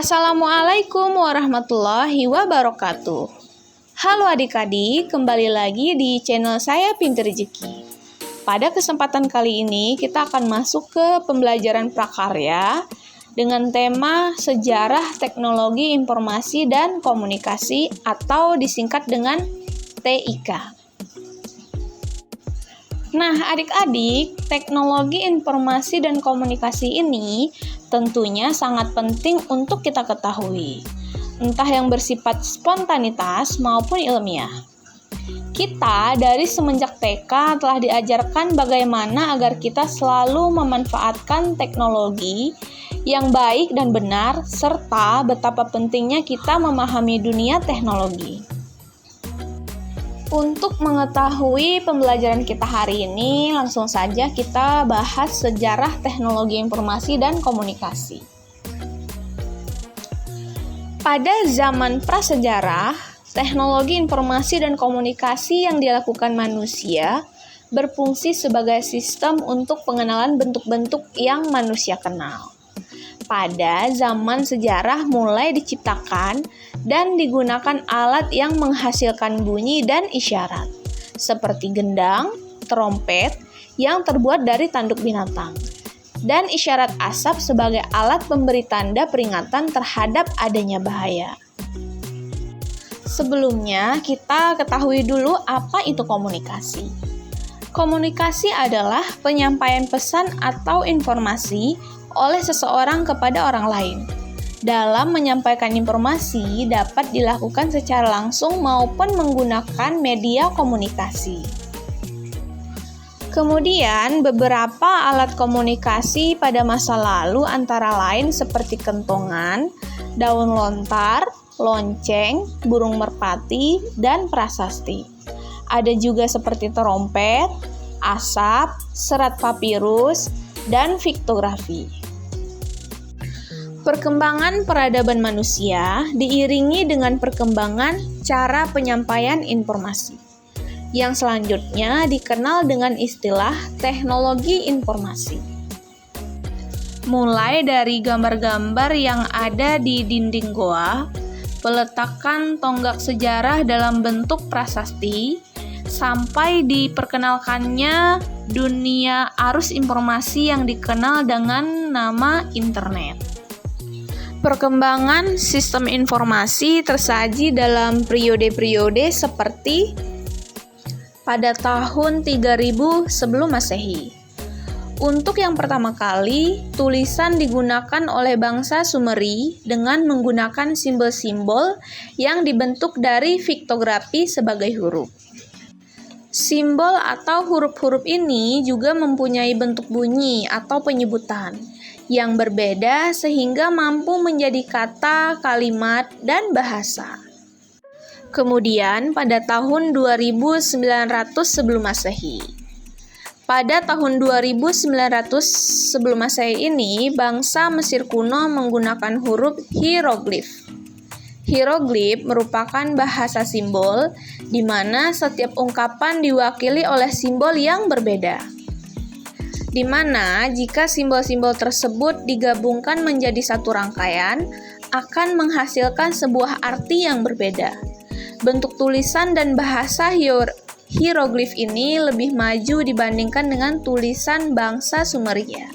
Assalamualaikum warahmatullahi wabarakatuh. Halo adik-adik, kembali lagi di channel saya Pinter Rezeki. Pada kesempatan kali ini kita akan masuk ke pembelajaran prakarya dengan tema Sejarah Teknologi Informasi dan Komunikasi atau disingkat dengan TIK. Nah, adik-adik, teknologi informasi dan komunikasi ini tentunya sangat penting untuk kita ketahui, entah yang bersifat spontanitas maupun ilmiah. Kita dari semenjak TK telah diajarkan bagaimana agar kita selalu memanfaatkan teknologi yang baik dan benar, serta betapa pentingnya kita memahami dunia teknologi. Untuk mengetahui pembelajaran kita hari ini, langsung saja kita bahas sejarah teknologi informasi dan komunikasi. Pada zaman prasejarah, teknologi informasi dan komunikasi yang dilakukan manusia berfungsi sebagai sistem untuk pengenalan bentuk-bentuk yang manusia kenal. Pada zaman sejarah mulai diciptakan dan digunakan alat yang menghasilkan bunyi dan isyarat, seperti gendang, trompet yang terbuat dari tanduk binatang, dan isyarat asap sebagai alat pemberi tanda peringatan terhadap adanya bahaya. Sebelumnya, kita ketahui dulu apa itu komunikasi. Komunikasi adalah penyampaian pesan atau informasi oleh seseorang kepada orang lain. Dalam menyampaikan informasi dapat dilakukan secara langsung maupun menggunakan media komunikasi. Kemudian, beberapa alat komunikasi pada masa lalu antara lain seperti kentongan, daun lontar, lonceng, burung merpati, dan prasasti. Ada juga seperti trompet, asap, serat papirus, dan piktografi. Perkembangan peradaban manusia diiringi dengan perkembangan cara penyampaian informasi, yang selanjutnya dikenal dengan istilah teknologi informasi. Mulai dari gambar-gambar yang ada di dinding goa, peletakan tonggak sejarah dalam bentuk prasasti, sampai diperkenalkannya dunia arus informasi yang dikenal dengan nama internet. Perkembangan sistem informasi tersaji dalam periode-periode seperti pada tahun 3000 sebelum Masehi. Untuk yang pertama kali, tulisan digunakan oleh bangsa Sumeri dengan menggunakan simbol-simbol yang dibentuk dari piktografi sebagai huruf. Simbol atau huruf-huruf ini juga mempunyai bentuk bunyi atau penyebutan yang berbeda sehingga mampu menjadi kata, kalimat, dan bahasa. Kemudian pada tahun 2900 sebelum Masehi. Pada tahun 2900 sebelum Masehi ini, bangsa Mesir kuno menggunakan huruf hieroglif. Hieroglif merupakan bahasa simbol di mana setiap ungkapan diwakili oleh simbol yang berbeda. Di mana jika simbol-simbol tersebut digabungkan menjadi satu rangkaian, akan menghasilkan sebuah arti yang berbeda. Bentuk tulisan dan bahasa hieroglif ini lebih maju dibandingkan dengan tulisan bangsa Sumeria.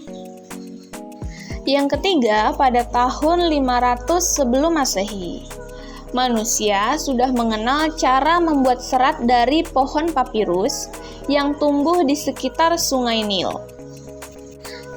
Yang ketiga, pada tahun 500 sebelum Masehi, manusia sudah mengenal cara membuat serat dari pohon papirus yang tumbuh di sekitar Sungai Nil.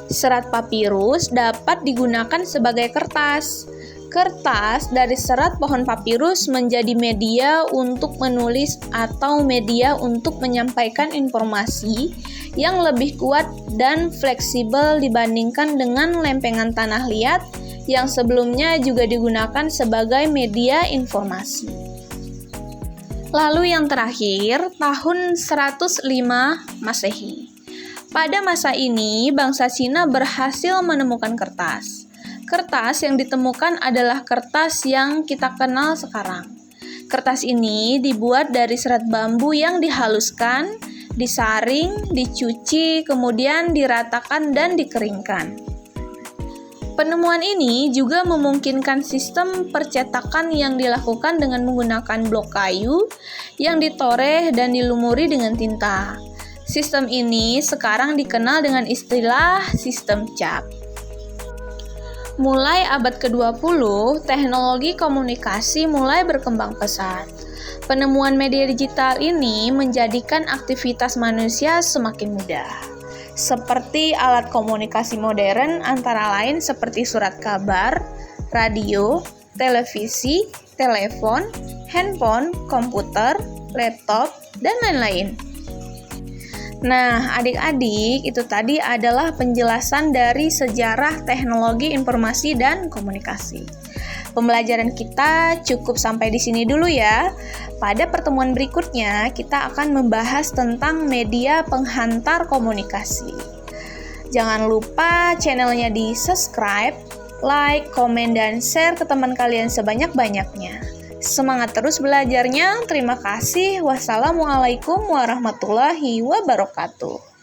Serat papirus dapat digunakan sebagai kertas. Kertas dari serat pohon papirus menjadi media untuk menulis atau media untuk menyampaikan informasi yang lebih kuat dan fleksibel dibandingkan dengan lempengan tanah liat yang sebelumnya juga digunakan sebagai media informasi. Lalu yang terakhir, tahun 105 Masehi. Pada masa ini, bangsa Cina berhasil menemukan kertas. Kertas yang ditemukan adalah kertas yang kita kenal sekarang. Kertas ini dibuat dari serat bambu yang dihaluskan, disaring, dicuci, kemudian diratakan dan dikeringkan. Penemuan ini juga memungkinkan sistem percetakan yang dilakukan dengan menggunakan blok kayu yang ditoreh dan dilumuri dengan tinta. Sistem ini sekarang dikenal dengan istilah sistem cap. Mulai abad ke-20, teknologi komunikasi mulai berkembang pesat. Penemuan media digital ini menjadikan aktivitas manusia semakin mudah. Seperti alat komunikasi modern antara lain seperti surat kabar, radio, televisi, telepon, handphone, komputer, laptop, dan lain-lain. Nah, adik-adik, itu tadi adalah penjelasan dari sejarah teknologi informasi dan komunikasi. Pembelajaran kita cukup sampai di sini dulu ya. Pada pertemuan berikutnya, kita akan membahas tentang media penghantar komunikasi. Jangan lupa channelnya di-subscribe, like, komen, dan share ke teman kalian sebanyak-banyaknya. Semangat terus belajarnya. Terima kasih. Wassalamualaikum warahmatullahi wabarakatuh.